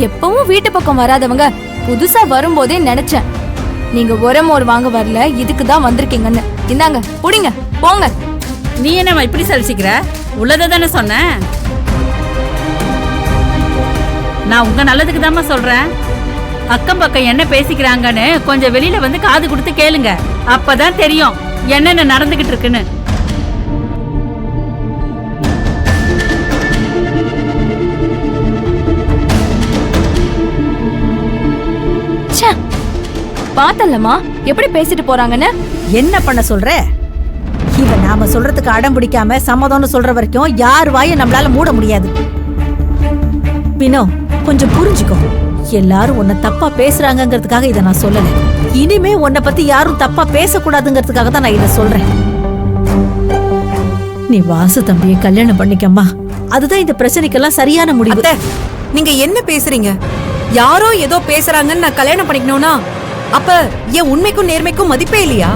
எப்பவும் வீட்டு பக்கம் வராதவங்க புதுசா வரும்போதே நினைச்சேன் நீங்க உரமோர் வாங்க வரல, இதுக்கு தான் வந்திருக்கீங்கன்னு. இந்தாங்க புடிங்க போங்க. நீ என்னம்மா இப்படி சலிச்சிக்கிற? உள்ளதை தானே சொன்ன. நான் உங்க நல்லதுக்கு தாம்மா சொல்றேன். அக்கம் பக்கம் என்ன பேசிக்கிறாங்கன்னு கொஞ்சம் வெளியில வந்து காது கொடுத்து கேளுங்க. அப்பதான் தெரியும் என்னென்ன நடந்துகிட்டு இருக்குன்னு. பாத்தல்லம்மா எப்படி பேசிட்டு போறாங்கன்னு. என்ன பண்ண சொல்ற? இவ நாம சொல்றதுக்கு அடம் பிடிக்காம சம்மதம்னு சொல்ற வரைக்கும் யார் வாயை நம்மளால மூட முடியாது. பினோ, கொஞ்சம் புரிஞ்சுக்கோ. எல்லாரும் உன்னை தப்பா பேசுறாங்கிறதுக்காக இதை நான் சொல்லல. இனிமே உன்னை பத்தி யாரும் தப்பா பேசக்கூடாதுங்கிறதுக்காக தான் நான் இதை சொல்றேன். நீ வாசு தம்பியை கல்யாணம் பண்ணிக்கம்மா. அதுதான் இந்த பிரச்சனைக்கெல்லாம் சரியான முடிவு. நீங்க என்ன பேசுறீங்க? யாரோ ஏதோ பேசுறாங்கன்னு நான் கல்யாணம் பண்ணிக்கணும்னா அப்ப என் உண்மைக்கும் நேர்மைக்கும் மதிப்பே இல்லையா?